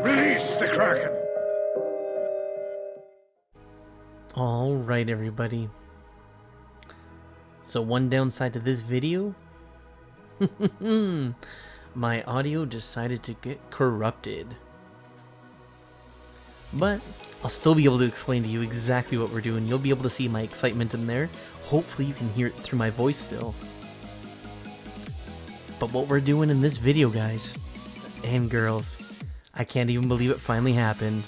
Release the Kraken! Alright everybody. So one downside to this video, my audio decided to get corrupted. But I'll still be able to explain to you exactly what we're doing. You'll be able to see my excitement in there. Hopefully you can hear it through my voice still. But what we're doing in this video, guys and girls, I can't even believe it finally happened.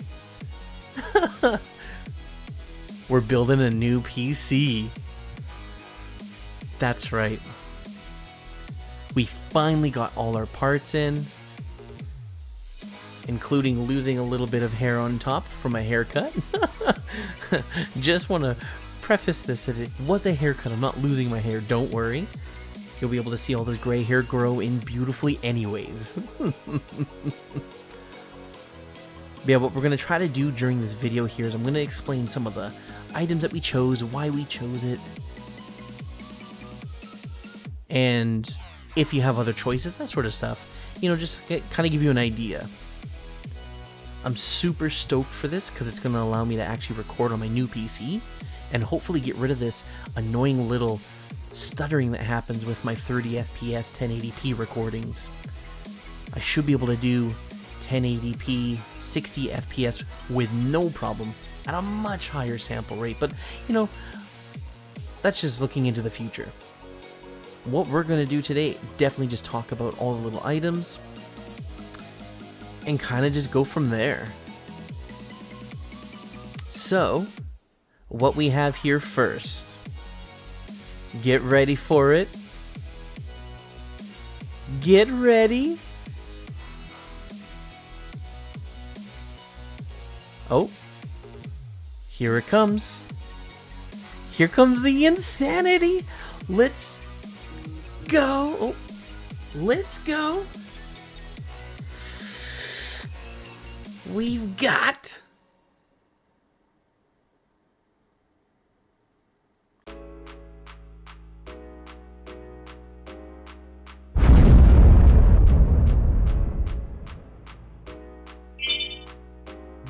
We're building a new PC. That's right. We finally got all our parts in, including losing a little bit of hair on top from my haircut. Just want to preface this that it was a haircut. I'm not losing my hair, don't worry. You'll be able to see all this gray hair grow in beautifully anyways. Yeah, what we're going to try to do during this video here is I'm going to explain some of the items that we chose, why we chose it, and if you have other choices, that sort of stuff. You know, just kind of give you an idea. I'm super stoked for this because it's going to allow me to actually record on my new PC and hopefully get rid of this annoying little stuttering that happens with my 30 FPS 1080p recordings. I should be able to do 1080p 60 FPS with no problem at a much higher sample rate, but you know, that's just looking into the future. What we're going to do today, definitely just talk about all the little items and kind of just go from there. So, what we have here first, get ready for it. Get ready. Oh, here it comes. Here comes the insanity. Let's go. Oh, let's go. We've got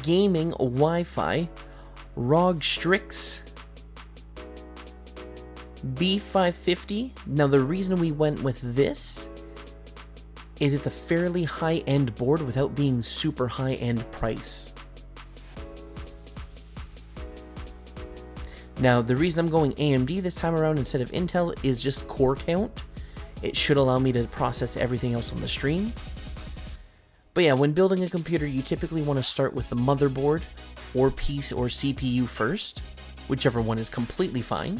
gaming Wi-Fi ROG Strix B550. Now the reason we went with this is it's a fairly high-end board without being super high-end price. Now the reason I'm going AMD this time around instead of Intel is just core count. It should allow me to process everything else on the stream. But yeah, when building a computer, you typically want to start with the motherboard or PC or CPU first, whichever one is completely fine.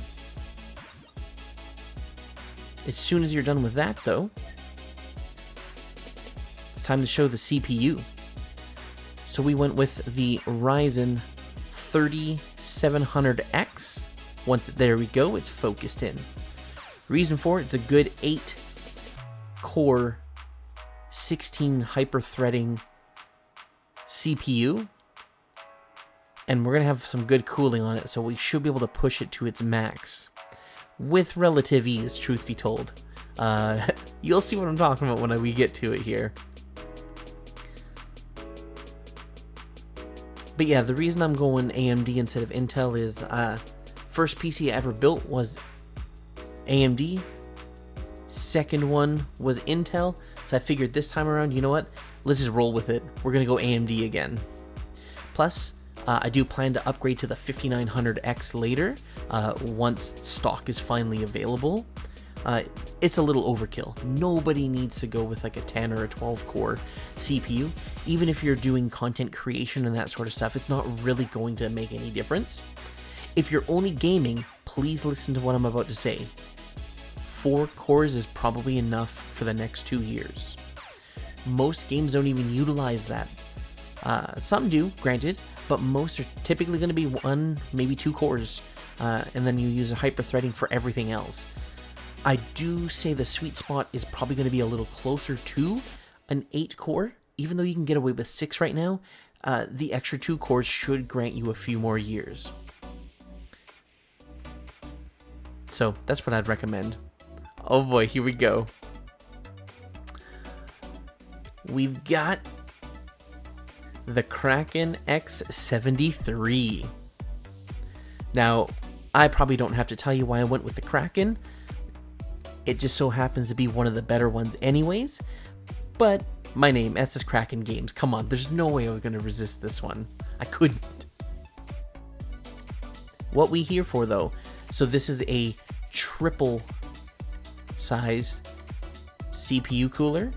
As soon as you're done with that, though, it's time to show the CPU. So we went with the Ryzen 3700X. Once there we go, it's focused in. Reason for it, it's a good 8-core 16 hyper-threading CPU, and we're going to have some good cooling on it, so we should be able to push it to its max with relative ease, truth be told. You'll see what I'm talking about when we get to it here. But yeah, the reason I'm going AMD instead of Intel is first PC I ever built was AMD, second one was Intel. So I figured this time around, you know what? Let's just roll with it. We're going to go AMD again. Plus, I do plan to upgrade to the 5900X later, once stock is finally available. It's a little overkill. Nobody needs to go with like a 10 or a 12 core CPU. Even if you're doing content creation and that sort of stuff, it's not really going to make any difference. If you're only gaming, please listen to what I'm about to say. 4 cores is probably enough for the next 2 years. Most games don't even utilize that. Some do, granted, but most are typically going to be 1, maybe 2 cores, and then you use a hyper-threading for everything else. I do say the sweet spot is probably going to be a little closer to an 8 core, even though you can get away with 6 right now. The extra 2 cores should grant you a few more years. So that's what I'd recommend. Oh boy, here we go. We've got the Kraken X73. Now, I probably don't have to tell you why I went with the Kraken. It just so happens to be one of the better ones anyways. But my name, SS Kraken Games. Come on, there's no way I was going to resist this one. I couldn't. What we here for though, so this is a triple sized CPU cooler.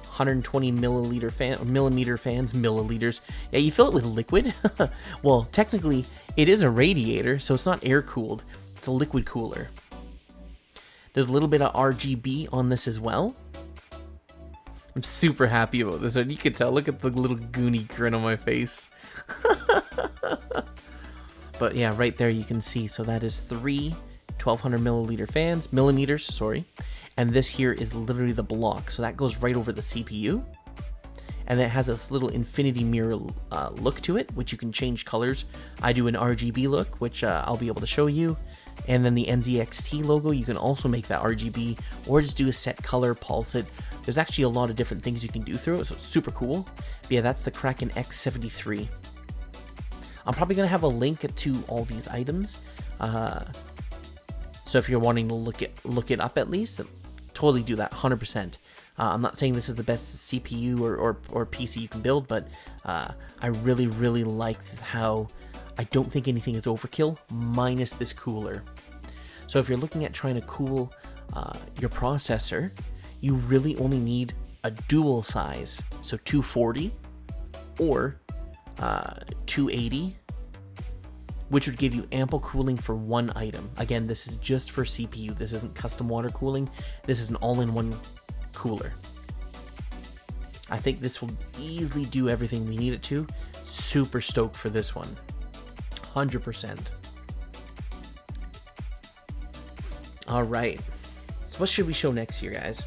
120 millimeter fans, milliliters. Yeah, you fill it with liquid. Well, technically, it is a radiator, so it's not air cooled. It's a liquid cooler. There's a little bit of RGB on this as well. I'm super happy about this one. You can tell. Look at the little goony grin on my face. But yeah, right there you can see. So that is 3 1200 milliliter fans, millimeters, sorry. And this here is literally the block. So that goes right over the CPU. And it has this little infinity mirror look to it, which you can change colors. I do an RGB look, which I'll be able to show you. And then the NZXT logo, you can also make that RGB or just do a set color, pulse it. There's actually a lot of different things you can do through it, so it's super cool. But yeah, that's the Kraken X73. I'm probably going to have a link to all these items. So if you're wanting to look it up at least, totally do that, 100%. I'm not saying this is the best CPU or PC you can build, but I really, really like how I don't think anything is overkill, minus this cooler. So if you're looking at trying to cool your processor, you really only need a dual size, so 240 or 280, which would give you ample cooling for one item. Again, this is just for CPU. This isn't custom water cooling. This is an all-in-one cooler. I think this will easily do everything we need it to. Super stoked for this one. 100%. All right. So what should we show next here, guys?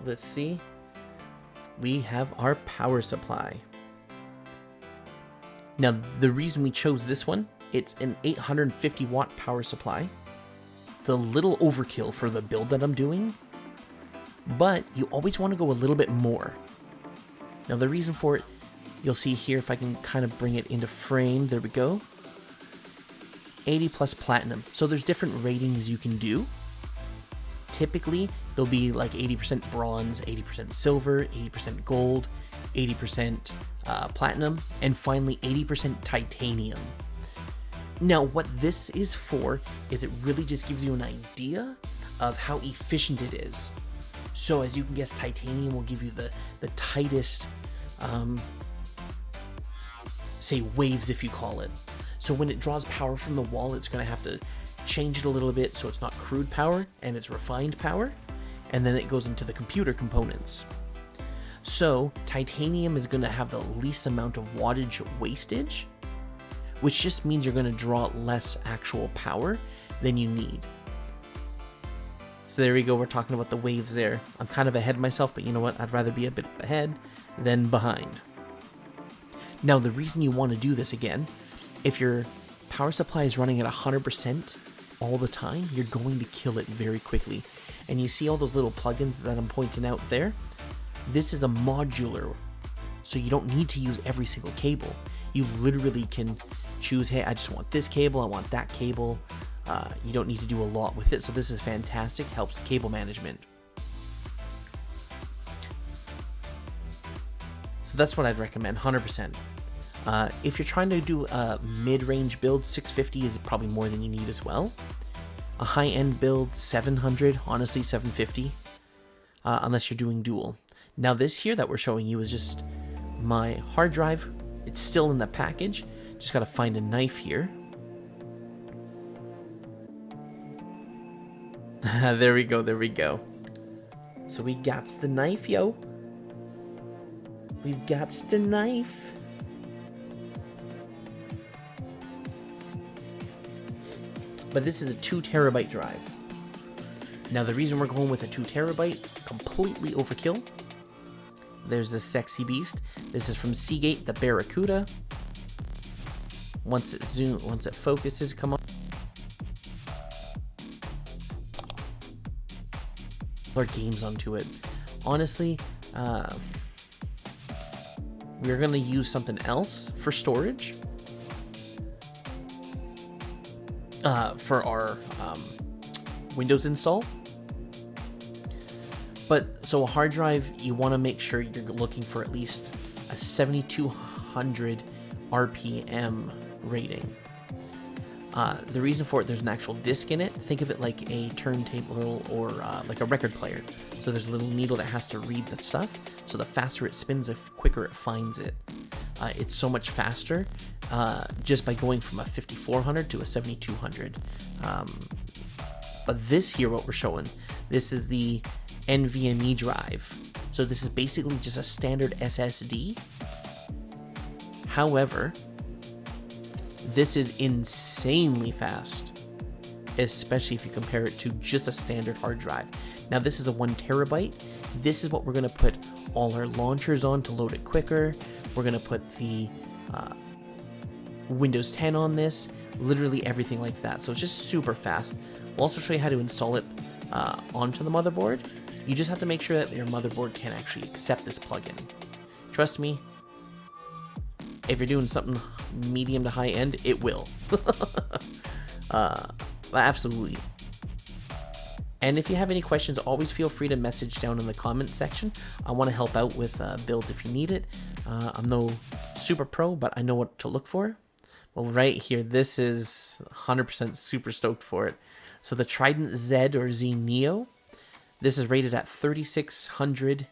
Let's see. We have our power supply. Now, the reason we chose this one, it's an 850 watt power supply. It's a little overkill for the build that I'm doing, but you always want to go a little bit more. Now, the reason for it, you'll see here if I can kind of bring it into frame. There we go. 80 plus platinum. So there's different ratings you can do. Typically, there'll be like 80% bronze, 80% silver, 80% gold, 80% platinum, and finally 80% titanium. Now, what this is for is it really just gives you an idea of how efficient it is. So as you can guess, titanium will give you the tightest, say, waves, if you call it. So when it draws power from the wall, it's going to have to change it a little bit so it's not crude power and it's refined power, and then it goes into the computer components. So titanium is going to have the least amount of wattage wastage, which just means you're going to draw less actual power than you need. So there we go, we're talking about the waves there. I'm kind of ahead of myself, but you know what, I'd rather be a bit ahead than behind. Now, the reason you want to do this again, if your power supply is running at 100% all the time, you're going to kill it very quickly. And you see all those little plugins that I'm pointing out there? This is a modular, so you don't need to use every single cable. You literally can choose, hey, I just want this cable, I want that cable. You don't need to do a lot with it, so this is fantastic, helps cable management. So that's what I'd recommend, 100%. If you're trying to do a mid-range build, 650 is probably more than you need as well. A high-end build, 700, honestly 750, unless you're doing dual. Now this here that we're showing you is just my hard drive. It's still in the package. Just gotta find a knife here. There we go, there we go. So we got the knife, yo. We've got the knife. But this is a 2 terabyte drive. Now the reason we're going with a 2 terabyte, completely overkill. There's this sexy beast. This is from Seagate, the Barracuda. Once it focuses, come on. upload games onto it. Honestly, we're going to use something else for storage for our Windows install. But so a hard drive, you want to make sure you're looking for at least a 7200 RPM rating. The reason for it, there's an actual disc in it. Think of it like a turntable or like a record player. So there's a little needle that has to read the stuff. So the faster it spins, the quicker it finds it. It's so much faster just by going from a 5400 to a 7200. But this here, what we're showing, this is the NVMe drive. So this is basically just a standard SSD. However, this is insanely fast, especially if you compare it to just a standard hard drive. Now this is a 1 terabyte. This is what we're going to put all our launchers on to load it quicker. We're going to put the Windows 10 on this, literally everything like that. So it's just super fast. We'll also show you how to install it onto the motherboard. You just have to make sure that your motherboard can actually accept this plugin. Trust me, if you're doing something medium to high end, it will. Absolutely. And if you have any questions, always feel free to message down in the comments section. I want to help out with builds if you need it. I'm no super pro, but I know what to look for. Well, right here, this is 100% super stoked for it. So the Trident Z or Z Neo, this is rated at 3600,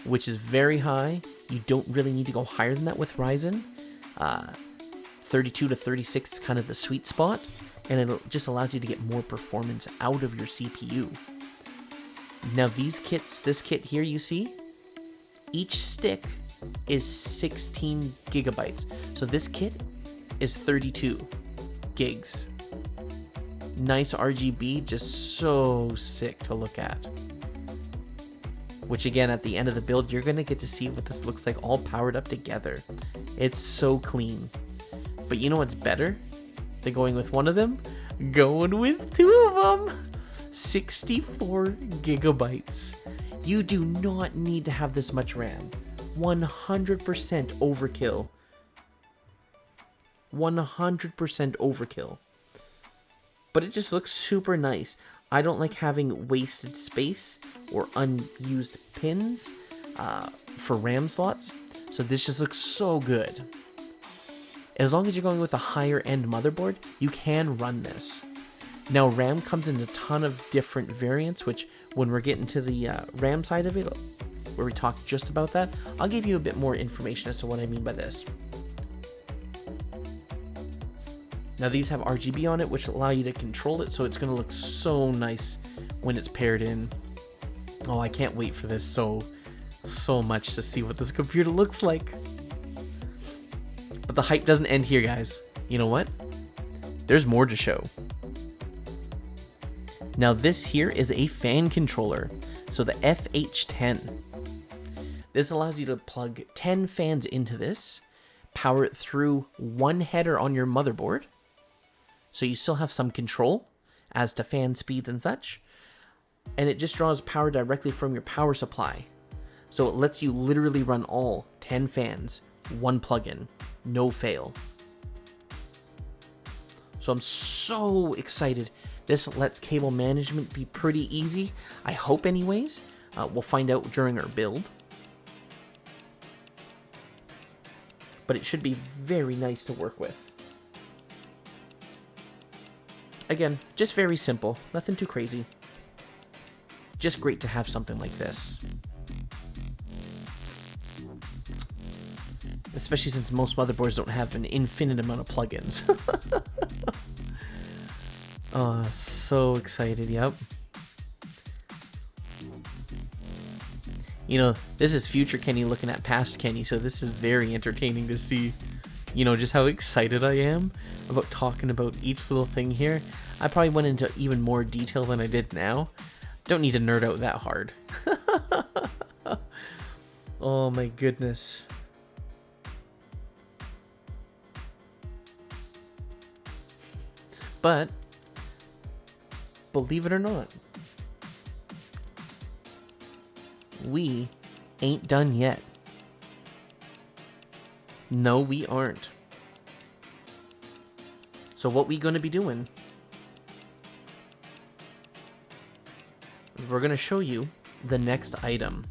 which is very high. You don't really need to go higher than that with Ryzen. 32 to 36 is kind of the sweet spot, and it just allows you to get more performance out of your CPU. Now these kits, this kit here you see, each stick is 16 gigabytes. So this kit is 32 gigs. Nice RGB, just so sick to look at. Which again, at the end of the build, you're going to get to see what this looks like all powered up together. It's so clean. But you know what's better than going with one of them? Going with two of them! 64 gigabytes. You do not need to have this much RAM. 100% overkill. 100% overkill. But it just looks super nice. I don't like having wasted space or unused pins for RAM slots, so this just looks so good. As long as you're going with a higher end motherboard, you can run this. Now RAM comes in a ton of different variants, which when we're getting to the RAM side of it, where we talk just about that, I'll give you a bit more information as to what I mean by this. Now these have RGB on it, which allow you to control it, so it's going to look so nice when it's paired in. Oh, I can't wait for this so much to see what this computer looks like. But the hype doesn't end here, guys. You know what? There's more to show. Now this here is a fan controller, so the FH10. This allows you to plug 10 fans into this, power it through one header on your motherboard, so you still have some control as to fan speeds and such, and it just draws power directly from your power supply. So it lets you literally run all 10 fans, one plugin, no fail. So I'm so excited. This lets cable management be pretty easy. I hope anyways. We'll find out during our build. But it should be very nice to work with. Again, just very simple, nothing too crazy. Just great to have something like this. Especially since most motherboards don't have an infinite amount of plugins. Oh, so excited, yep. You know, this is future Kenny looking at past Kenny, so this is very entertaining to see, you know, just how excited I am about talking about each little thing here. I probably went into even more detail than I did now. Don't need to nerd out that hard. Oh my goodness. But, believe it or not, we ain't done yet. No, we aren't. So what we gonna be doing? We're gonna show you the next item.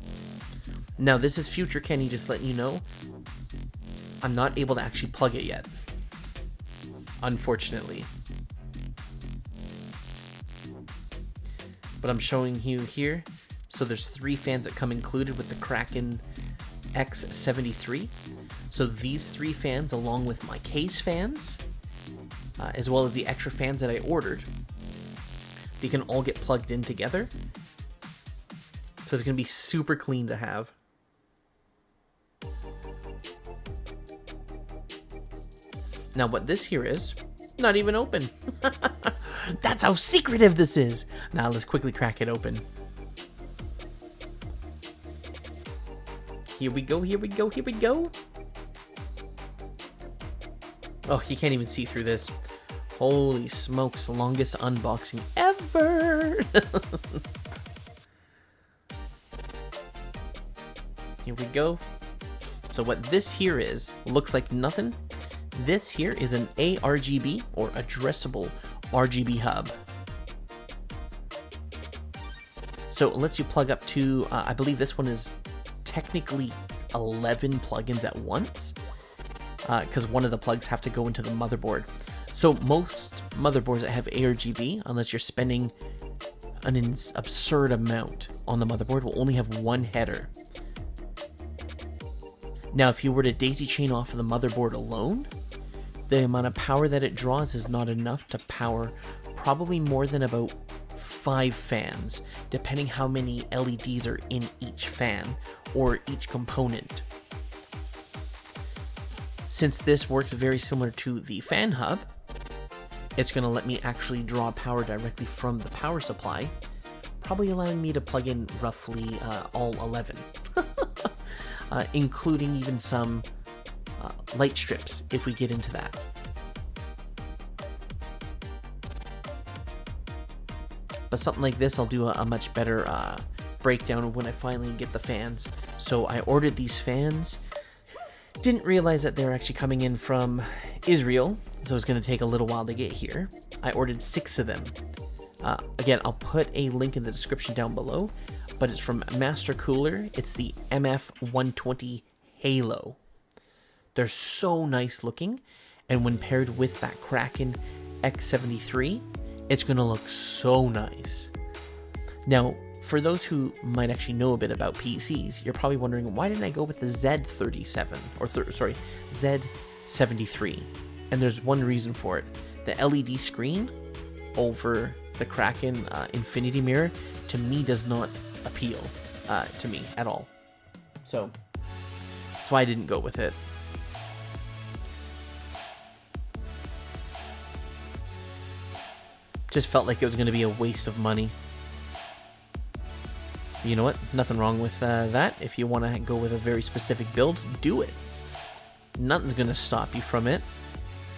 Now this is future Kenny, just letting you know. I'm not able to actually plug it yet, unfortunately. But I'm showing you here. So there's 3 fans that come included with the Kraken X73. So these 3 fans, along with my case fans, as well as the extra fans that I ordered, they can all get plugged in together. So it's going to be super clean to have. Now what this here is, not even open. That's how secretive this is. Now let's quickly crack it open. Here we go, here we go, here we go. Oh, you can't even see through this. Holy smokes, longest unboxing ever. Here we go. So what this here is, looks like nothing. This here is an ARGB, or addressable RGB hub. So it lets you plug up to, I believe this one is technically 11 plugins at once, because one of the plugs have to go into the motherboard. So most motherboards that have ARGB, unless you're spending an absurd amount on the motherboard, will only have one header. Now, if you were to daisy chain off of the motherboard alone, the amount of power that it draws is not enough to power probably more than about 5 fans, depending how many LEDs are in each fan or each component. Since this works very similar to the fan hub, it's going to let me actually draw power directly from the power supply, probably allowing me to plug in roughly all 11, including even some light strips if we get into that. But something like this, I'll do a much better breakdown when I finally get the fans. So I ordered these fans. Didn't realize that they're actually coming in from Israel, so it's going to take a little while to get here. I ordered 6 of them. Again, I'll put a link in the description down below, but it's from Master Cooler. It's the MF120 Halo. They're so nice looking, and when paired with that Kraken X73, it's going to look so nice. Now, for those who might actually know a bit about PCs, you're probably wondering, why didn't I go with the Z37, or Z73? And there's one reason for it. The LED screen over the Kraken Infinity Mirror, to me, does not appeal to me at all. So, that's why I didn't go with it. Just felt like it was going to be a waste of money. You know what? Nothing wrong with that. If you want to go with a very specific build, do it. Nothing's going to stop you from it.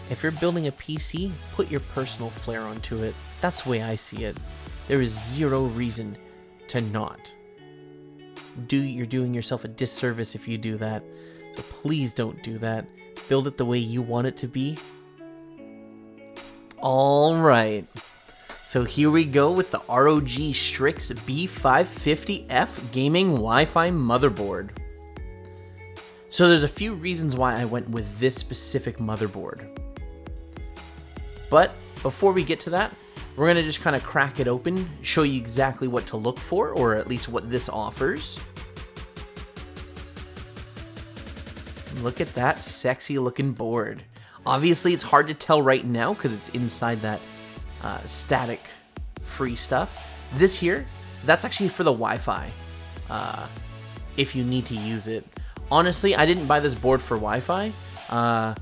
If you're building a PC, put your personal flair onto it. That's the way I see it. There is zero reason to not. You're doing yourself a disservice if you do that. So please don't do that. Build it the way you want it to be. All right. So here we go with the ROG Strix B550F gaming Wi-Fi motherboard. So there's a few reasons why I went with this specific motherboard. But before we get to that, we're going to just kind of crack it open, show you exactly what to look for, or at least what this offers. Look at that sexy looking board. Obviously, it's hard to tell right now because it's inside that static free stuff. This here, that's actually for the Wi-Fi, if you need to use it. Honestly, I didn't buy this board for Wi-Fi. I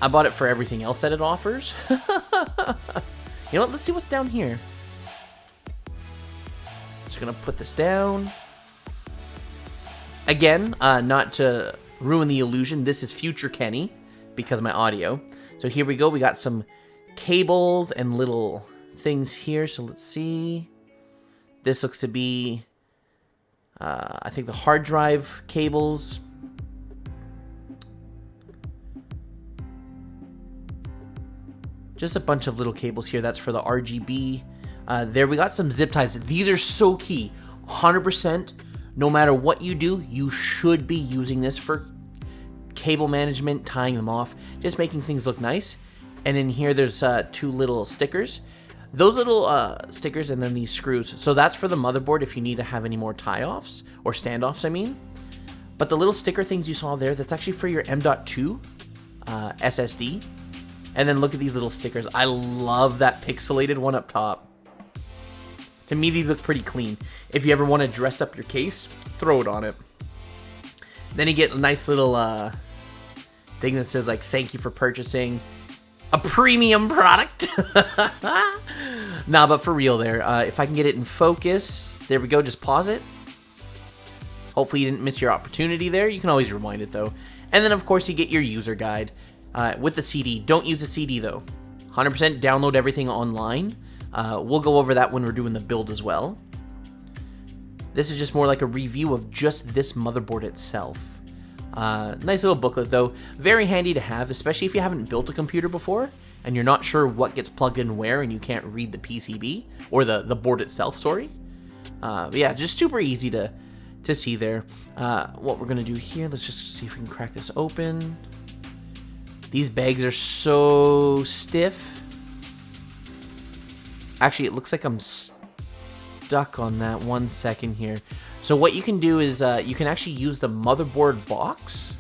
bought it for everything else that it offers. You know what? Let's see what's down here. Just gonna put this down. Again, not to ruin the illusion, this is future Kenny because of my audio. So here we go. We got some cables and little things here. So let's see. This looks to be I think the hard drive cables. Just a bunch of little cables here. That's for the RGB. There we got some zip ties. These are so key. 100%. No matter what you do, you should be using this for cable management, tying them off, just making things look nice. And in here, there's 2 little stickers. Those little stickers and then these screws. So that's for the motherboard if you need to have any more tie-offs or standoffs, I mean. But the little sticker things you saw there, that's actually for your M.2 SSD. And then look at these little stickers. I love that pixelated one up top. To me, these look pretty clean. If you ever want to dress up your case, throw it on it. Then you get a nice little thing that says, like, thank you for purchasing a premium product. Nah, but for real there. If I can get it in focus, there we go. Just pause it. Hopefully you didn't miss your opportunity there. You can always rewind it, though. And then, of course, you get your user guide with the CD. Don't use the CD, though. 100% download everything online. We'll go over that when we're doing the build as well. This is just more like a review of just this motherboard itself. Nice little booklet though. Very handy to have, especially if you haven't built a computer before and you're not sure what gets plugged in where and you can't read the PCB or the board itself, sorry. But yeah, just super easy to see there. What we're going to do here, let's just see if we can crack this open. These bags are so stiff. Actually, it looks like I'm stuck on that. 1 second here. So what you can do is you can actually use the motherboard box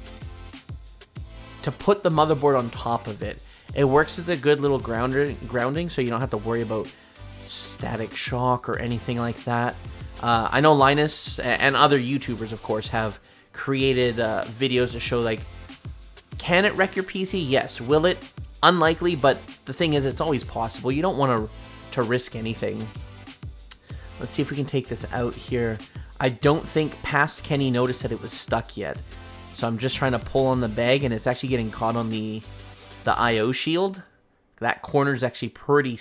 to put the motherboard on top of it. It works as a good little grounding, so you don't have to worry about static shock or anything like that. I know Linus and other YouTubers, of course, have created videos to show, like, can it wreck your PC? Yes. Will it? Unlikely, but the thing is, it's always possible. You don't want to risk anything. Let's see if we can take this out here. I don't think past Kenny noticed that it was stuck yet. So I'm just trying to pull on the bag, and it's actually getting caught on the I/O shield. That corner is actually pretty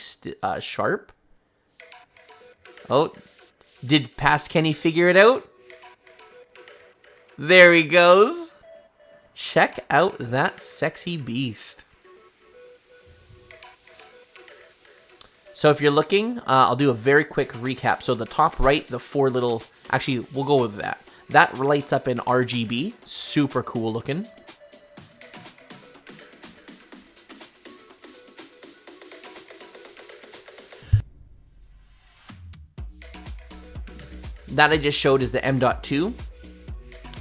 sharp. Oh, did past Kenny figure it out? There he goes. Check out that sexy beast. So if you're looking, I'll do a very quick recap. So the top right, the 4 little... Actually, we'll go with that. That lights up in RGB. Super cool looking. That I just showed is the M.2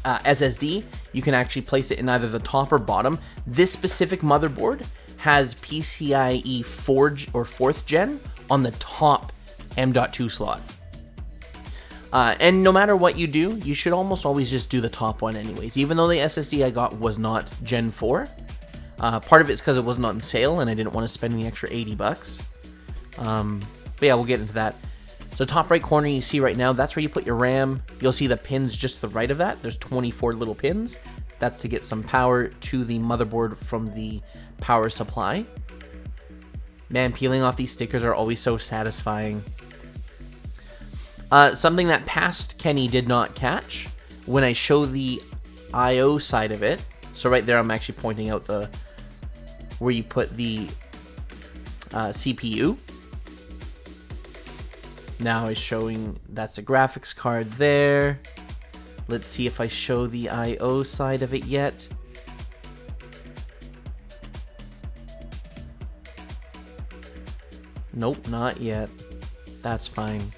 SSD. You can actually place it in either the top or bottom. This specific motherboard has PCIe 4th gen on the top M.2 slot. And no matter what you do, you should almost always just do the top one anyways. Even though the SSD I got was not Gen 4. Part of it's because it wasn't on sale and I didn't want to spend the extra $80. But yeah, we'll get into that. So top right corner you see right now, that's where you put your RAM. You'll see the pins just to the right of that. There's 24 little pins. That's to get some power to the motherboard from the power supply. Man, peeling off these stickers are always so satisfying. Something that past Kenny did not catch when I show the I/O side of it. So right there, I'm actually pointing out where you put the CPU. Now it's showing that's a graphics card there. Let's see if I show the I/O side of it yet. Nope, not yet. That's fine.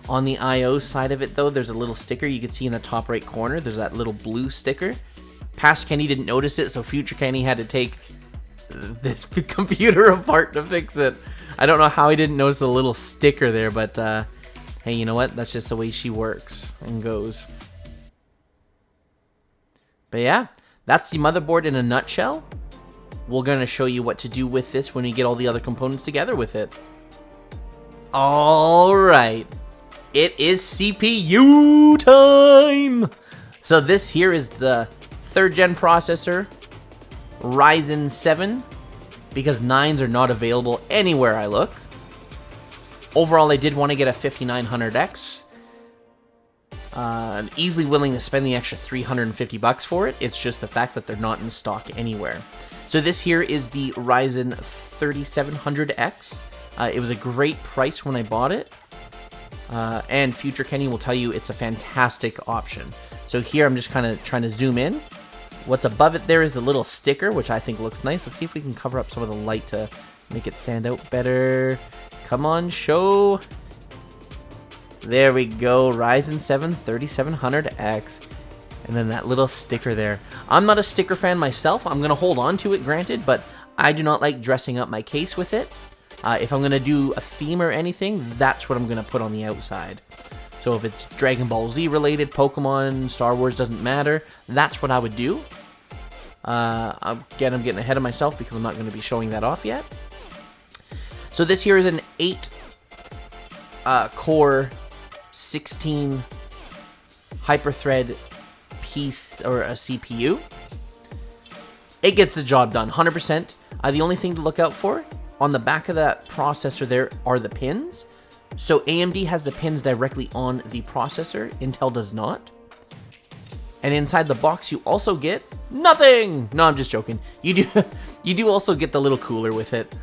On the I/O side of it, though, there's a little sticker you can see in the top right corner. There's that little blue sticker. Past Kenny didn't notice it, so future Kenny had to take this computer apart to fix it. I don't know how he didn't notice the little sticker there, but hey, you know what? That's just the way she works and goes. But yeah, that's the motherboard in a nutshell. We're going to show you what to do with this when we get all the other components together with it. All right. It is CPU time! So this here is the 3rd gen processor, Ryzen 7, because 9s are not available anywhere I look. Overall, I did want to get a 5900X. I'm easily willing to spend the extra 350 bucks for it. It's just the fact that they're not in stock anywhere. So this here is the Ryzen 3700X. It was a great price when I bought it. And Future Kenny will tell you it's a fantastic option. So here I'm just kind of trying to zoom in. What's above it there is the little sticker, which I think looks nice. Let's see if we can cover up some of the light to make it stand out better. Come on, show. There we go, Ryzen 7 3700X. And then that little sticker there. I'm not a sticker fan myself. I'm going to hold on to it, granted, but I do not like dressing up my case with it. If I'm going to do a theme or anything, that's what I'm going to put on the outside. So if it's Dragon Ball Z related, Pokemon, Star Wars, doesn't matter. That's what I would do. Again, I'm getting ahead of myself because I'm not going to be showing that off yet. So this here is an 8-core 16 hyper-thread piece, or a CPU. It gets the job done, 100%. The only thing to look out for, on the back of that processor there are the pins. So AMD has the pins directly on the processor, Intel does not. And inside the box you also get nothing! No, I'm just joking. You do also get the little cooler with it.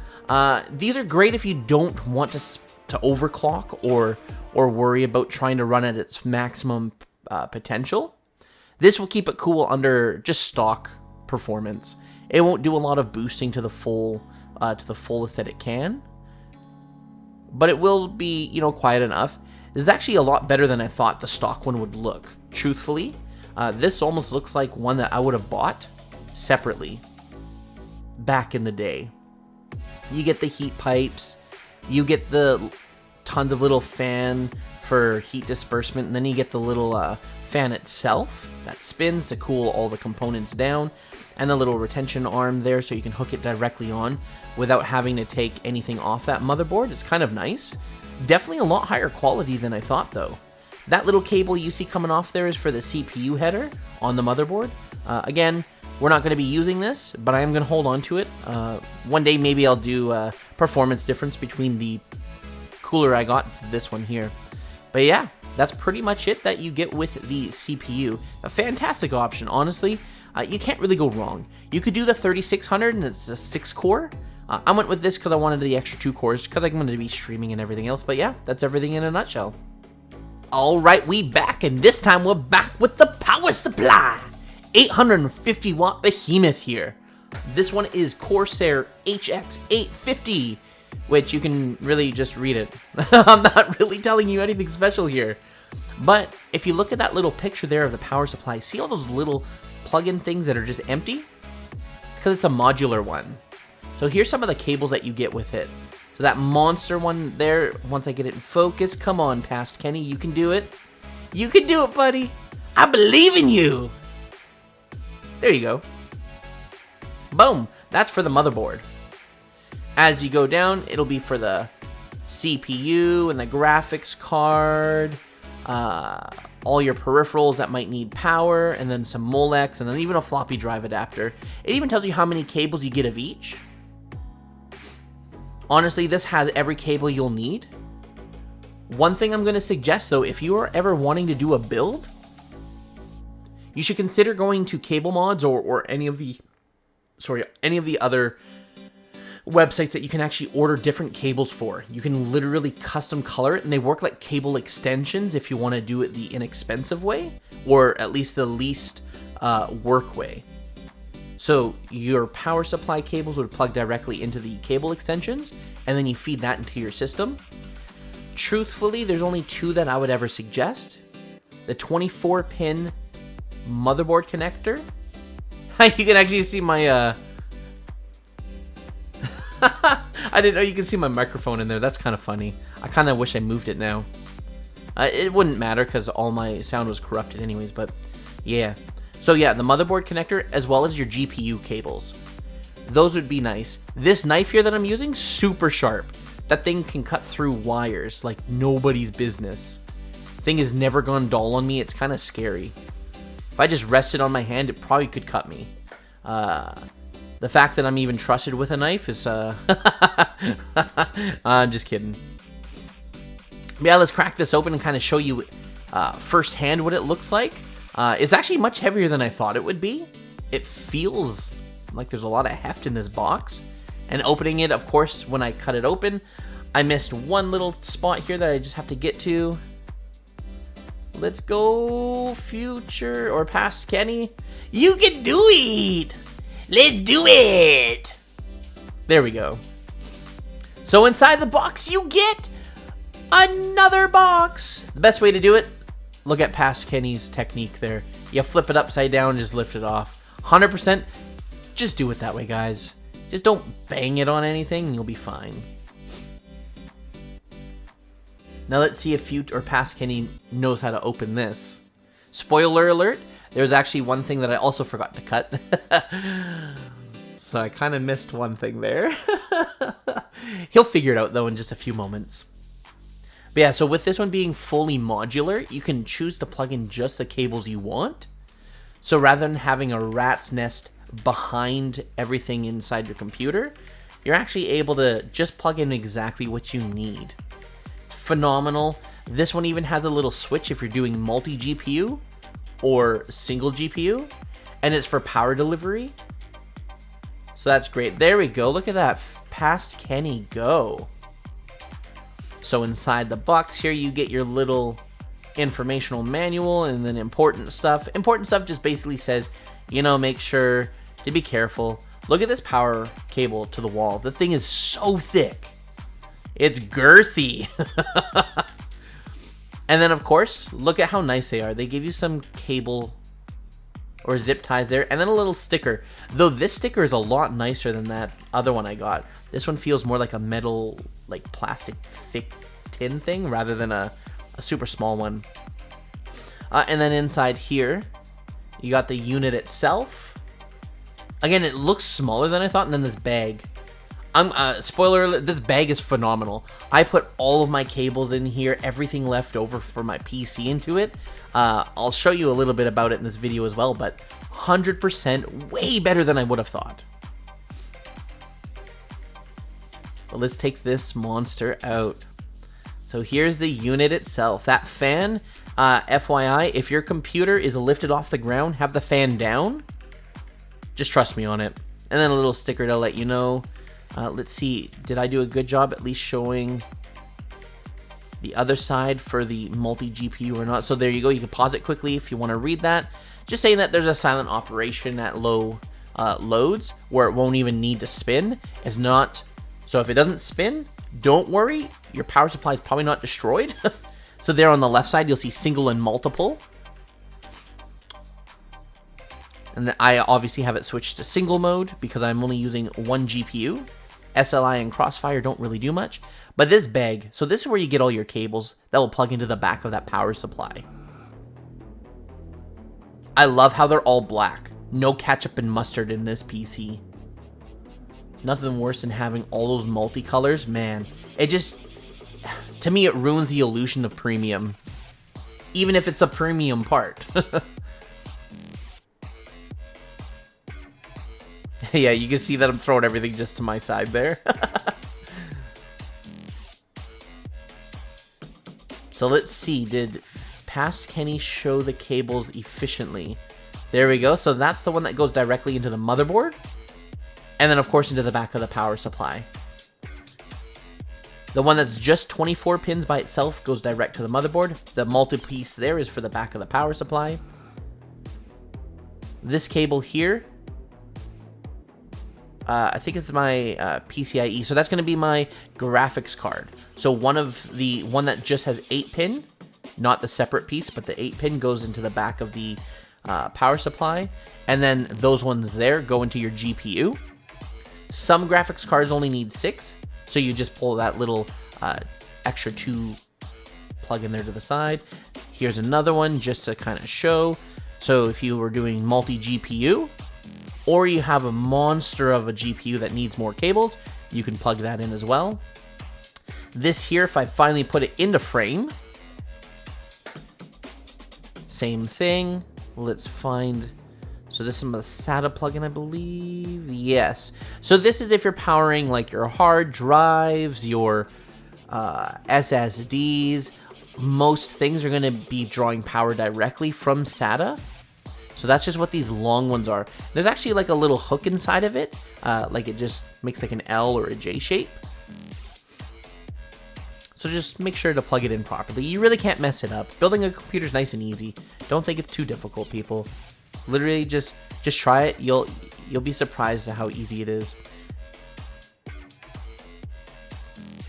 These are great if you don't want to overclock or worry about trying to run at its maximum potential. This will keep it cool under just stock performance. It won't do a lot of boosting to the fullest that it can, but it will be, you know, quiet enough. This is actually a lot better than I thought the stock one would look. Truthfully, this almost looks like one that I would have bought separately back in the day. You get the heat pipes, you get the tons of little fan for heat disbursement, and then you get the little fan itself that spins to cool all the components down, and the little retention arm there so you can hook it directly on without having to take anything off that motherboard. It's kind of nice. Definitely a lot higher quality than I thought though. That little cable you see coming off there is for the CPU header on the motherboard. Again, we're not going to be using this, but I am going to hold on to it. One day maybe I'll do a performance difference between the cooler I got to this one here. But yeah, that's pretty much it that you get with the CPU. A fantastic option, honestly. You can't really go wrong. You could do the 3600 and it's a 6-core. I went with this because I wanted the extra 2 cores because I'm going to be streaming and everything else. But yeah, that's everything in a nutshell. Alright, we back, and this time we're back with the power supply. 850 watt behemoth here. This one is Corsair HX 850, which you can really just read it. I'm not really telling you anything special here. But if you look at that little picture there of the power supply, see all those little plug-in things that are just empty? It's because it's a modular one. So here's some of the cables that you get with it. So that monster one there, once I get it in focus, come on, Past Kenny, you can do it. You can do it, buddy. I believe in you. There you go. Boom. That's for the motherboard. As you go down, it'll be for the CPU and the graphics card, all your peripherals that might need power, and then some Molex, and then even a floppy drive adapter. It even tells you how many cables you get of each. Honestly, this has every cable you'll need. One thing I'm going to suggest though, if you are ever wanting to do a build, you should consider going to Cable Mods or any of the other websites that you can actually order different cables for. You can literally custom color it, and they work like cable extensions if you want to do it the inexpensive way, or at least the least work way. So your power supply cables would plug directly into the cable extensions, and then you feed that into your system. Truthfully, there's only 2 that I would ever suggest. The 24-pin motherboard connector. You can actually see my I didn't know you can see my microphone in there. That's kind of funny. I kind of wish I moved it now. It wouldn't matter because all my sound was corrupted anyways, but yeah. So yeah, the motherboard connector as well as your GPU cables. Those would be nice. This knife here that I'm using, super sharp. That thing can cut through wires like nobody's business. Thing has never gone dull on me. It's kind of scary. If I just rested on my hand, it probably could cut me. The fact that I'm even trusted with a knife is, I'm just kidding. Yeah, let's crack this open and kind of show you firsthand what it looks like. It's actually much heavier than I thought it would be. It feels like there's a lot of heft in this box. And opening it, of course, when I cut it open, I missed one little spot here that I just have to get to. Let's go, future or past Kenny. You can do it. Let's do it. There we go. So inside the box, you get another box. The best way to do it, look at past Kenny's technique there. You flip it upside down and just lift it off. 100%, just do it that way, guys. Just don't bang it on anything and you'll be fine. Now let's see if past Kenny knows how to open this. Spoiler alert, there's actually one thing that I also forgot to cut. So I kind of missed one thing there. He'll figure it out though in just a few moments. But yeah, so with this one being fully modular, you can choose to plug in just the cables you want. So rather than having a rat's nest behind everything inside your computer, you're actually able to just plug in exactly what you need. It's phenomenal. This one even has a little switch if you're doing multi-GPU or single GPU, and it's for power delivery. So that's great. There we go. Look at that. Past Kenny go. So inside the box here, you get your little informational manual and then important stuff. Important stuff just basically says, you know, make sure to be careful. Look at this power cable to the wall. The thing is so thick. It's girthy. And then, of course, look at how nice they are. They give you some cable or zip ties there, and then a little sticker. Though this sticker is a lot nicer than that other one I got. This one feels more like a metal, like plastic thick tin thing rather than a super small one. And then inside here, you got the unit itself. Again, it looks smaller than I thought, and then this bag. Spoiler alert, this bag is phenomenal. I put all of my cables in here, everything left over for my PC into it. I'll show you a little bit about it in this video as well, but 100% way better than I would have thought. But let's take this monster out. So here's the unit itself. That fan, FYI, if your computer is lifted off the ground, have the fan down. Just trust me on it. And then a little sticker to let you know. Let's see, did I do a good job at least showing the other side for the multi-GPU or not? So there you go. You can pause it quickly if you want to read that. Just saying that there's a silent operation at low loads where it won't even need to spin. It's not. So if it doesn't spin, don't worry. Your power supply is probably not destroyed. So there on the left side, you'll see single and multiple. And I obviously have it switched to single mode because I'm only using one GPU. SLI and Crossfire don't really do much. But this bag, so this is where you get all your cables that will plug into the back of that power supply. I love how they're all black. No ketchup and mustard in this PC. Nothing worse than having all those multicolors. Man, it just, to me, it ruins the illusion of premium. Even if it's a premium part. Yeah, you can see that I'm throwing everything just to my side there. So let's see, did past Kenny show the cables efficiently? There we go. So that's the one that goes directly into the motherboard. And then, of course, into the back of the power supply. The one that's just 24 pins by itself goes direct to the motherboard. The multi-piece there is for the back of the power supply. This cable here, I think it's my PCIe. So that's going to be my graphics card. So one that just has 8 pin, not the separate piece, but the 8 pin goes into the back of the power supply. And then those ones there go into your GPU. Some graphics cards only need 6. So you just pull that little extra 2 plug in there to the side. Here's another one just to kind of show. So if you were doing multi-GPU, or you have a monster of a GPU that needs more cables, you can plug that in as well. This here, if I finally put it into frame, same thing. Let's find, so this is a SATA plugin, I believe. Yes. So this is if you're powering like your hard drives, your SSDs, most things are going to be drawing power directly from SATA. So that's just what these long ones are. There's actually like a little hook inside of it. Like it just makes like an L or a J shape. So just make sure to plug it in properly. You really can't mess it up. Building a computer is nice and easy. Don't think it's too difficult, people. Literally just try it. You'll be surprised at how easy it is.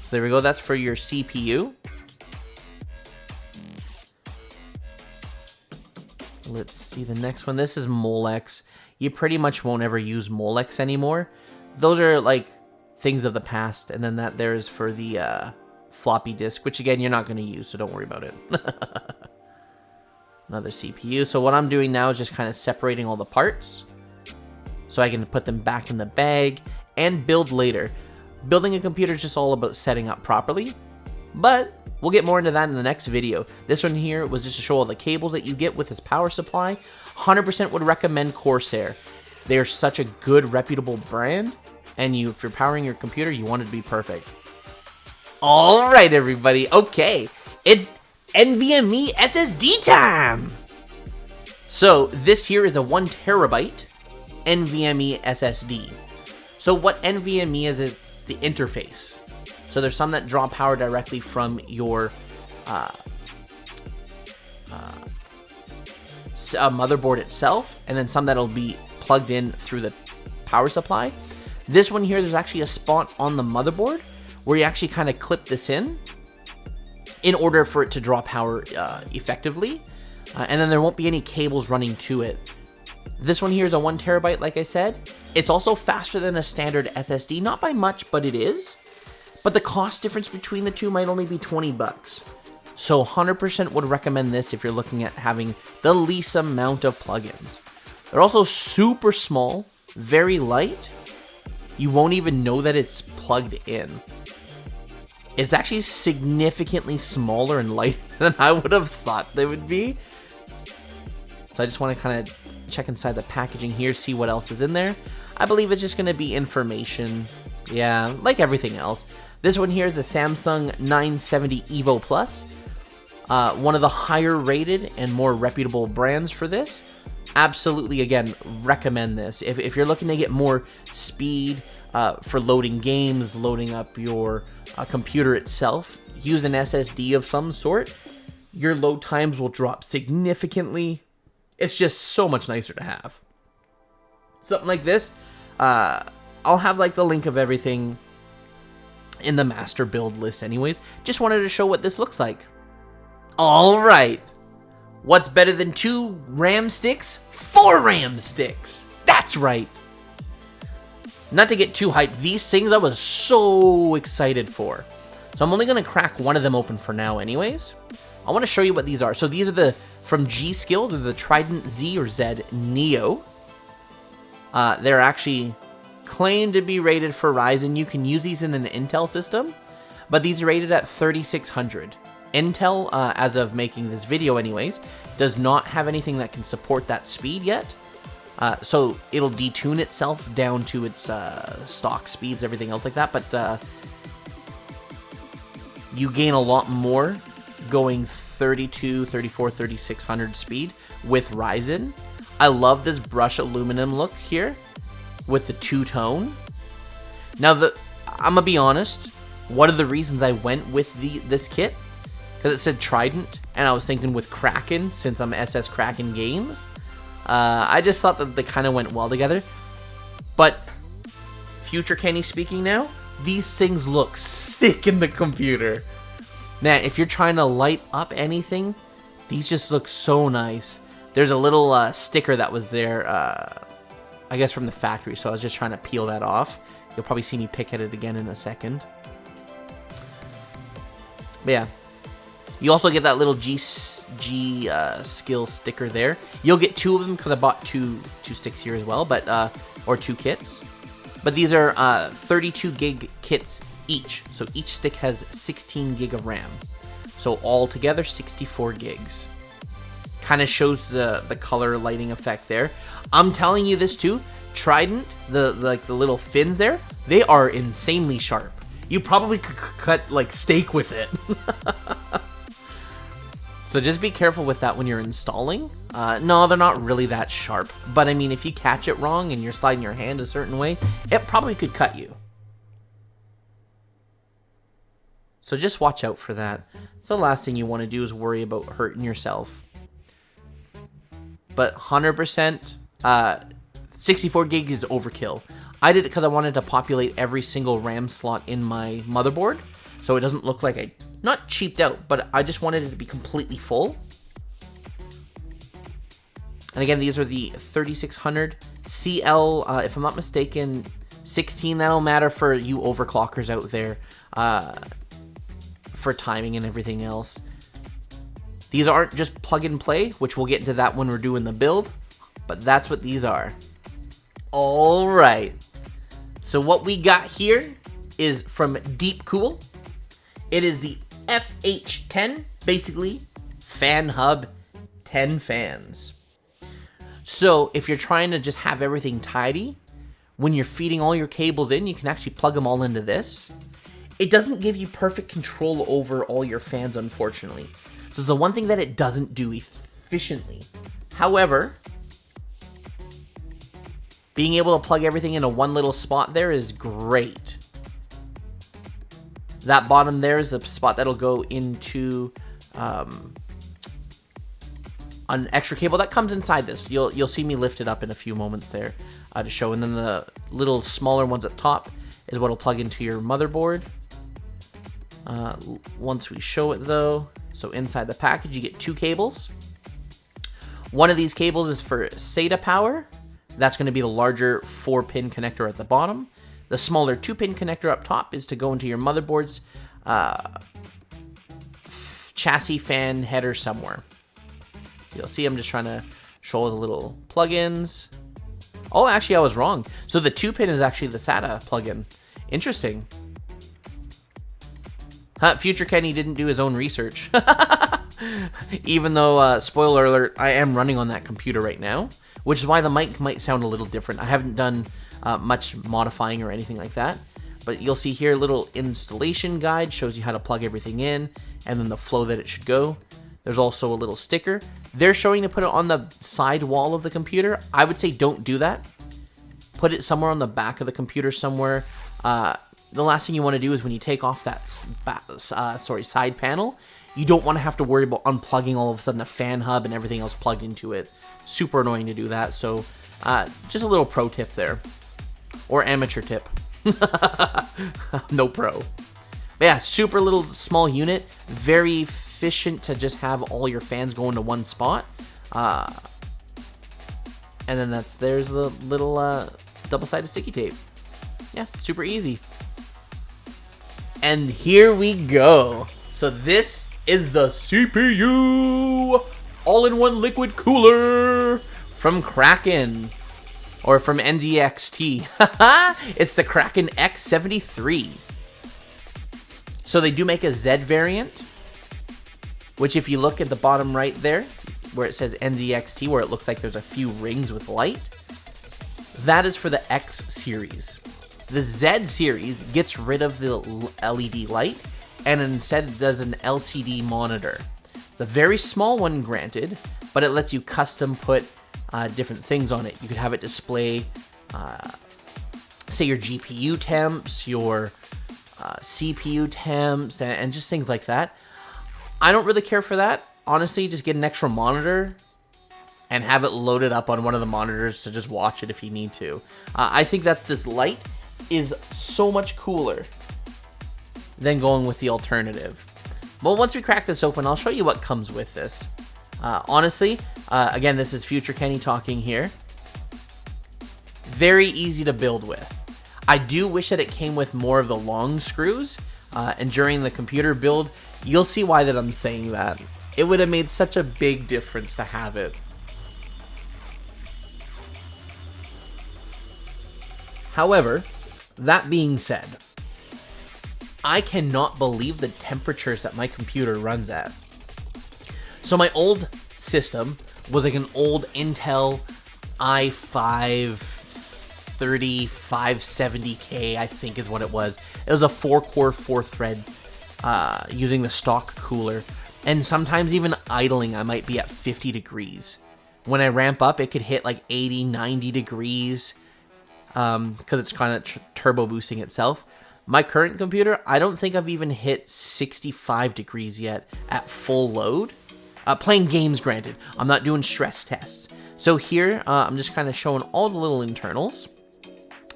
So there we go. That's for your CPU. Let's see the next one. This is Molex. You pretty much won't ever use Molex anymore. Those are like things of the past. And then that there is for the floppy disk, which again, you're not going to use, so don't worry about it. Another CPU. So what I'm doing now is just kind of separating all the parts so I can put them back in the bag and build later. Building a computer is just all about setting up properly, but we'll get more into that in the next video. This one here was just to show all the cables that you get with this power supply. 100% would recommend Corsair. They are such a good, reputable brand, and if you're powering your computer, you want it to be perfect. All right, everybody. Okay, it's NVMe SSD time. So this here is a 1 terabyte NVMe SSD. So what NVMe is it's the interface. So there's some that draw power directly from your motherboard itself, and then some that'll be plugged in through the power supply. This one here, there's actually a spot on the motherboard where you actually kind of clip this in order for it to draw power effectively, and then there won't be any cables running to it. This one here is a 1 terabyte, like I said. It's also faster than a standard SSD, not by much, but it is. But the cost difference between the two might only be 20 bucks. So 100% would recommend this if you're looking at having the least amount of plugins. They're also super small, very light. You won't even know that it's plugged in. It's actually significantly smaller and lighter than I would have thought they would be. So I just want to kind of check inside the packaging here, see what else is in there. I believe it's just going to be information. Yeah, like everything else. This one here is a Samsung 970 Evo Plus. One of the higher rated and more reputable brands for this. Absolutely, again, recommend this. If you're looking to get more speed for loading games, loading up your computer itself, use an SSD of some sort. Your load times will drop significantly. It's just so much nicer to have. Something like this, I'll have like the link of everything in the master build list anyways. Just wanted to show what this looks like. All right. What's better than 2 RAM sticks? 4 RAM sticks. That's right. Not to get too hyped, these things I was so excited for. So I'm only going to crack one of them open for now anyways. I want to show you what these are. So these are from G-Skill, they're the Trident Z or Z Neo. They're actually claimed to be rated for Ryzen. You can use these in an Intel system, but these are rated at 3600. Intel, as of making this video anyways, does not have anything that can support that speed yet. So it'll detune itself down to its stock speeds, everything else like that, but you gain a lot more going 32, 34, 3600 speed with Ryzen. I love this brush aluminum look here with the two-tone. Now, I'm gonna be honest, one of the reasons I went with this kit, because it said Trident, and I was thinking with Kraken, since I'm SS Kraken Games, I just thought that they kind of went well together. But, future Kenny speaking now, these things look sick in the computer. Now, if you're trying to light up anything, these just look so nice. There's a little sticker that was there, I guess from the factory, so I was just trying to peel that off. You'll probably see me pick at it again in a second. But yeah, you also get that little G-Skill sticker there. You'll get 2 of them because I bought two sticks here as well, but or 2 kits. But these are 32 gig kits each, so each stick has 16 gig of RAM. So all together, 64 gigs. Kind of shows the color lighting effect there. I'm telling you this too, Trident, the little fins there, they are insanely sharp. You probably could cut like steak with it. So just be careful with that when you're installing. No, they're not really that sharp. But I mean, if you catch it wrong and you're sliding your hand a certain way, it probably could cut you. So just watch out for that. So the last thing you want to do is worry about hurting yourself. But 100%, 64 gig is overkill. I did it because I wanted to populate every single RAM slot in my motherboard, so it doesn't look like I, not cheaped out, but I just wanted it to be completely full. And again, these are the 3600 CL, if I'm not mistaken, 16. That'll matter for you overclockers out there, for timing and everything else. These aren't just plug and play, which we'll get into that when we're doing the build, but that's what these are. All right. So what we got here is from Deepcool. It is the FH10, basically fan hub 10 fans. So if you're trying to just have everything tidy, when you're feeding all your cables in, you can actually plug them all into this. It doesn't give you perfect control over all your fans, unfortunately. So it's the one thing that it doesn't do efficiently. However, being able to plug everything into one little spot there is great. That bottom there is a spot that'll go into an extra cable that comes inside this. You'll see me lift it up in a few moments there to show. And then the little smaller ones at top is what'll plug into your motherboard. Once we show it though, so inside the package you get two cables. One of these cables is for SATA power. That's going to be the larger 4-pin connector at the bottom. The smaller 2-pin connector up top is to go into your motherboard's chassis fan header somewhere. You'll see I'm just trying to show the little plugins. Oh, actually I was wrong. So the 2-pin is actually the SATA plugin. Interesting. Future Kenny didn't do his own research. Even though, spoiler alert, I am running on that computer right now, which is why the mic might sound a little different. I haven't done much modifying or anything like that, but you'll see here a little installation guide, shows you how to plug everything in, and then the flow that it should go. There's also a little sticker. They're showing to put it on the side wall of the computer. I would say don't do that. Put it somewhere on the back of the computer somewhere. The last thing you want to do is when you take off that side panel, you don't want to have to worry about unplugging all of a sudden a fan hub and everything else plugged into it. Super annoying to do that. So just a little pro tip there, or amateur tip. No pro. But yeah, super little small unit, very efficient to just have all your fans go into one spot. And then there's the little double-sided sticky tape. Yeah, super easy. And here we go. So this is the CPU all-in-one liquid cooler from Kraken, or from NZXT. It's the Kraken X73. So they do make a Z variant, which if you look at the bottom right there, where it says NZXT, where it looks like there's a few rings with light, that is for the X series. The Z series gets rid of the LED light and instead does an LCD monitor. It's a very small one, granted, but it lets you custom put different things on it. You could have it display, say, your GPU temps, your CPU temps, and just things like that. I don't really care for that. Honestly, just get an extra monitor and have it loaded up on one of the monitors to just watch it if you need to. I think that this light is so much cooler than going with the alternative. Well, once we crack this open, I'll show you what comes with this. Honestly, again, this is Future Kenny talking here. Very easy to build with. I do wish that it came with more of the long screws, and during the computer build, you'll see why that I'm saying that. It would have made such a big difference to have it. However, that being said, I cannot believe the temperatures that my computer runs at. So my old system was like an old Intel i5 3570K, I think is what it was. It was a 4-core, 4-thread, using the stock cooler. And sometimes even idling, I might be at 50 degrees. When I ramp up, it could hit like 80, 90 degrees because it's kind of turbo boosting itself. My current computer, I don't think I've even hit 65 degrees yet at full load. Playing games, granted. I'm not doing stress tests. So here, I'm just kind of showing all the little internals.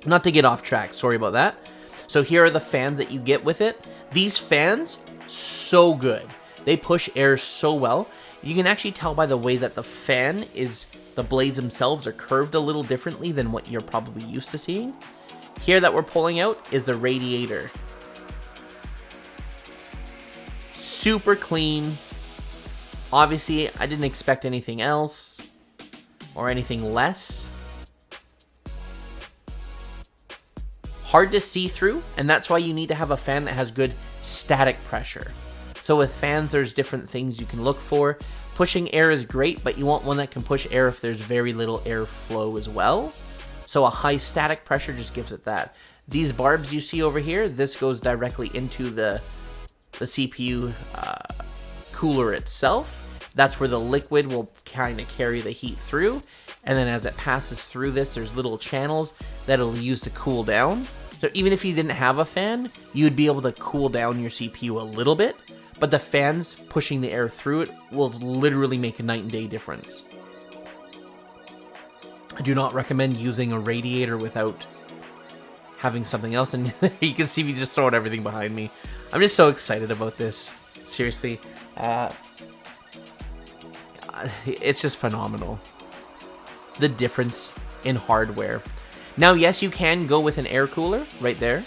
Not to get off track, sorry about that. So here are the fans that you get with it. These fans, so good. They push air so well. You can actually tell by the way that the fan is, the blades themselves are curved a little differently than what you're probably used to seeing. Here that we're pulling out is the radiator. Super clean. Obviously, I didn't expect anything else or anything less. Hard to see through, and that's why you need to have a fan that has good static pressure. So with fans, there's different things you can look for. Pushing air is great, but you want one that can push air if there's very little airflow as well. So a high static pressure just gives it that. These barbs you see over here, this goes directly into the CPU cooler itself. That's where the liquid will kind of carry the heat through. And then as it passes through this, there's little channels that it'll use to cool down. So even if you didn't have a fan, you'd be able to cool down your CPU a little bit. But the fans pushing the air through it will literally make a night and day difference. I do not recommend using a radiator without having something else. And you can see me just throwing everything behind me. I'm just so excited about this. Seriously. It's just phenomenal. The difference in hardware. Now, yes, you can go with an air cooler right there.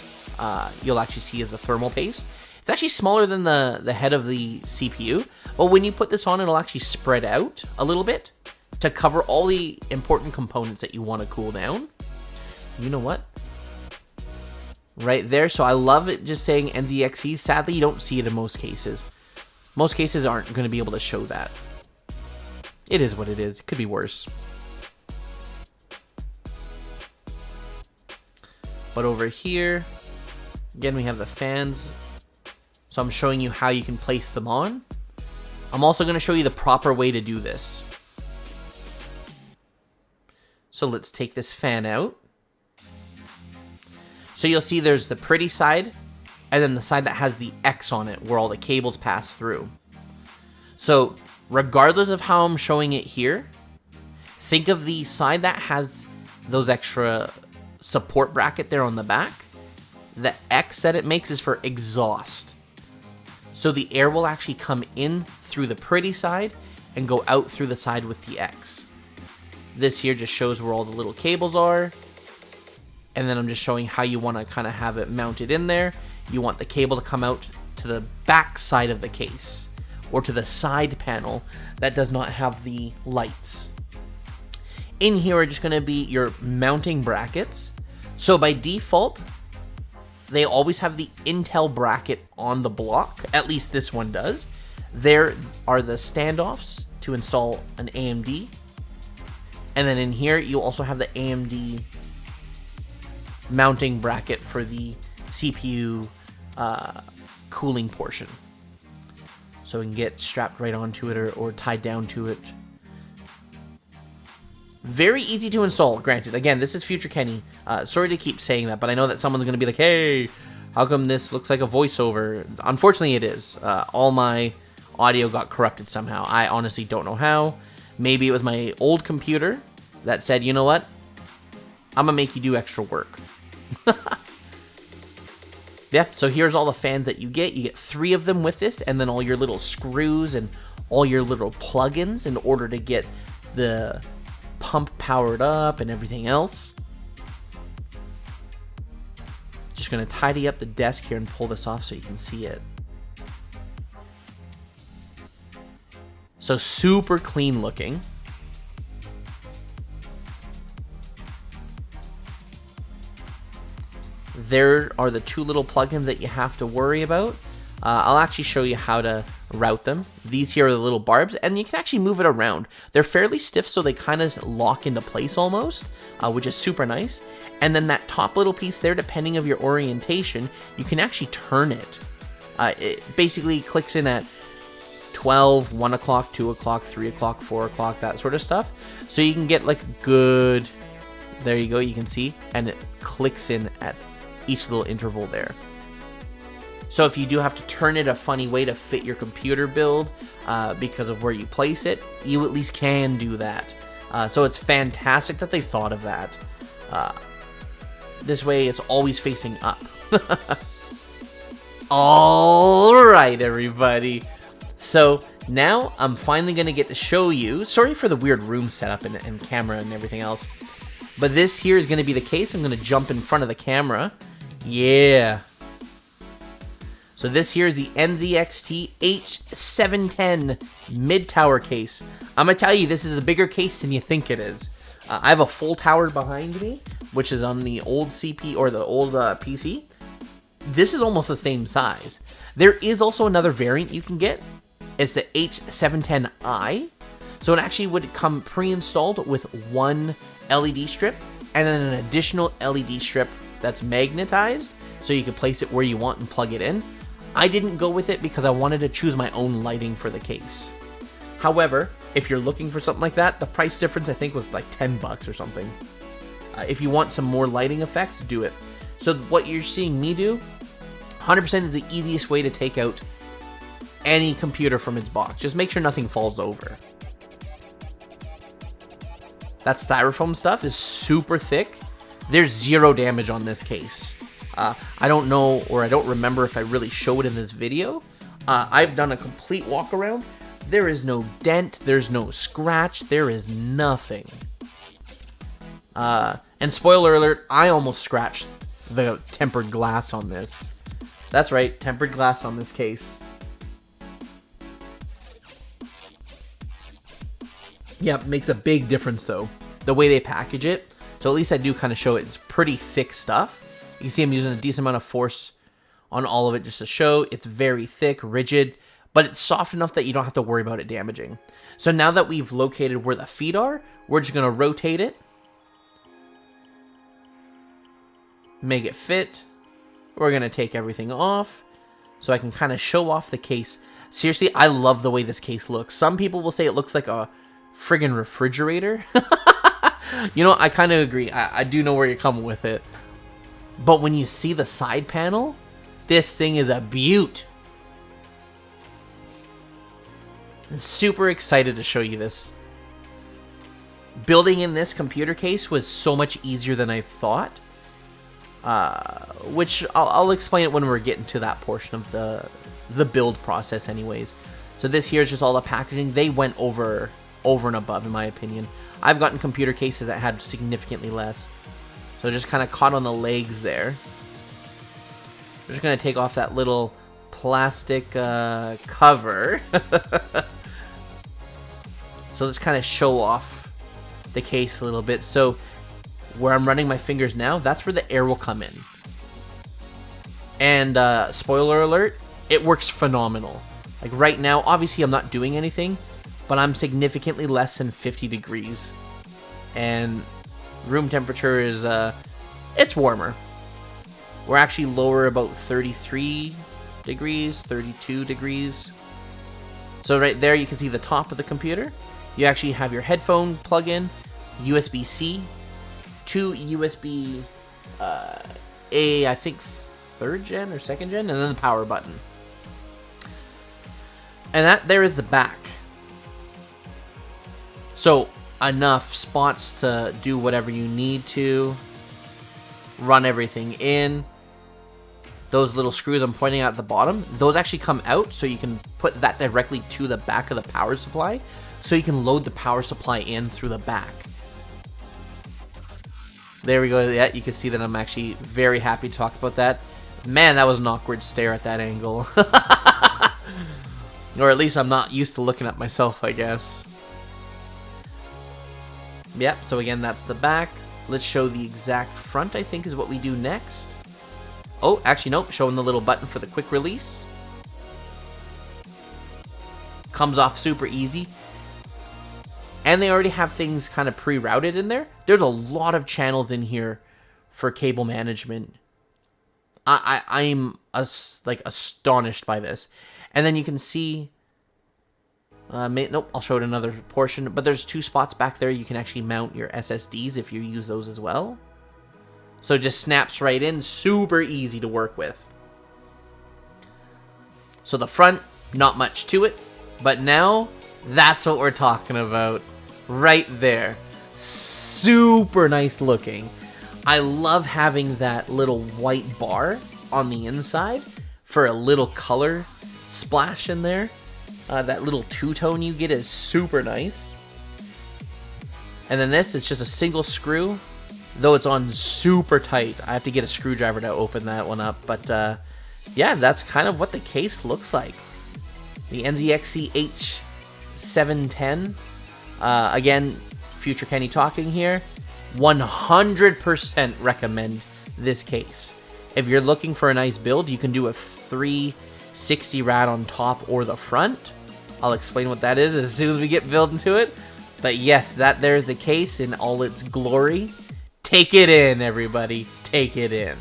You'll actually see as a thermal paste. It's actually smaller than the head of the CPU. But when you put this on, it'll actually spread out a little bit to cover all the important components that you want to cool down. You know what? Right there. So I love it just saying NZXE. Sadly, you don't see it in most cases. Most cases aren't going to be able to show that. It is what it is. It could be worse. But over here, again, we have the fans. So I'm showing you how you can place them on. I'm also going to show you the proper way to do this. So let's take this fan out. So you'll see there's the pretty side, and then the side that has the X on it, where all the cables pass through. So regardless of how I'm showing it here, think of the side that has those extra support bracket there on the back. The X that it makes is for exhaust. So the air will actually come in through the pretty side and go out through the side with the X. This here just shows where all the little cables are. And then I'm just showing how you want to kind of have it mounted in there. You want the cable to come out to the back side of the case or to the side panel that does not have the lights. In here are just going to be your mounting brackets. So by default, they always have the Intel bracket on the block. At least this one does. There are the standoffs to install an AMD. And then in here, you also have the AMD mounting bracket for the CPU cooling portion. So it can get strapped right onto it or tied down to it. Very easy to install, granted. Again, this is Future Kenny. Sorry to keep saying that, but I know that someone's going to be like, hey, how come this looks like a voiceover? Unfortunately, it is. All my audio got corrupted somehow. I honestly don't know how. Maybe it was my old computer that said, you know what? I'm going to make you do extra work. Yeah, so here's all the fans that you get. You get 3 of them with this, and then all your little screws and all your little plugins in order to get the pump powered up and everything else. Just going to tidy up the desk here and pull this off so you can see it. So super clean looking. There are the 2 little plugins that you have to worry about. I'll actually show you how to route them. These here are the little barbs, and you can actually move it around. They're fairly stiff, so they kind of lock into place almost, which is super nice. And then that top little piece there, depending of your orientation, you can actually turn it. It basically clicks in at 12, 1 o'clock, 2 o'clock, 3 o'clock, 4 o'clock, that sort of stuff. So you can get like good, there you go, you can see, and it clicks in at each little interval there. So if you do have to turn it a funny way to fit your computer build because of where you place it, you at least can do that. So it's fantastic that they thought of that. This way it's always facing up. Alright, everybody. So now I'm finally going to get to show you, sorry for the weird room setup and camera and everything else, but this here is going to be the case. I'm going to jump in front of the camera. Yeah. So this here is the NZXT H710 mid-tower case. I'm going to tell you, this is a bigger case than you think it is. I have a full tower behind me, which is on the old CP or the old PC. This is almost the same size. There is also another variant you can get. It's the H710i. So it actually would come pre-installed with one LED strip and then an additional LED strip that's magnetized, so you can place it where you want and plug it in. I didn't go with it because I wanted to choose my own lighting for the case. However, if you're looking for something like that, the price difference I think was like 10 bucks or something. If you want some more lighting effects, do it. So what you're seeing me do, 100% is the easiest way to take out any computer from its box. Just make sure nothing falls over. That styrofoam stuff is super thick. There's 0 damage on this case. I don't know, or I don't remember if I really showed in this video. I've done a complete walk around. There is no dent, there's no scratch, there is nothing. And spoiler alert, I almost scratched the tempered glass on this. That's right, tempered glass on this case. Yeah, makes a big difference though, the way they package it. So at least I do kind of show it. It's pretty thick stuff. You can see I'm using a decent amount of force on all of it just to show. It's very thick, rigid, but it's soft enough that you don't have to worry about it damaging. So now that we've located where the feet are, we're just going to rotate it. Make it fit. We're going to take everything off so I can kind of show off the case. Seriously, I love the way this case looks. Some people will say it looks like a friggin' refrigerator. You know, I kind of agree. I do know where you're coming with it. But when you see the side panel, this thing is a beaut. I'm super excited to show you this. Building in this computer case was so much easier than I thought. Which I'll explain it when we're getting to that portion of the build process anyways. So this here is just all the packaging. They went over and above, in my opinion. I've gotten computer cases that had significantly less. So just kind of caught on the legs there. We're just going to take off that little plastic cover. So let's kind of show off the case a little bit. So where I'm running my fingers now, that's where the air will come in. And spoiler alert, it works phenomenal. Like right now, obviously I'm not doing anything, but I'm significantly less than 50 degrees. And room temperature is, it's warmer. We're actually lower, about 33 degrees, 32 degrees. So right there you can see the top of the computer. You actually have your headphone plug-in, USB-C, 2 USB A, I think 3rd gen or 2nd gen, and then the power button. And that there is the back. So enough spots to do whatever you need to. Run everything in. Those little screws I'm pointing out at the bottom, those actually come out, so you can put that directly to the back of the power supply, so you can load the power supply in through the back. There we go. Yeah, you can see that I'm actually very happy to talk about that. Man, that was an awkward stare at that angle. Or at least I'm not used to looking at myself, I guess. Yep, so again, that's the back. Let's show the exact front, I think, is what we do next. Oh, actually, nope. Showing the little button for the quick release. Comes off super easy. And they already have things kind of pre-routed in there. There's a lot of channels in here for cable management. I'm like astonished by this. And then you can see Nope, I'll show it another portion. But there's 2 spots back there you can actually mount your SSDs if you use those as well. So it just snaps right in, super easy to work with. So the front, not much to it, but now that's what we're talking about right there. Super nice looking. I love having that little white bar on the inside for a little color splash in there. That little two-tone you get is super nice. And then this, it's just a single screw, though it's on super tight. I have to get a screwdriver to open that one up, but yeah, that's kind of what the case looks like. The NZXC H710. Again, future Kenny talking here. 100% recommend this case. If you're looking for a nice build, you can do a 360 rad on top or the front. I'll explain what that is as soon as we get built into it. But yes, there's the case in all its glory. Take it in, everybody. Take it in.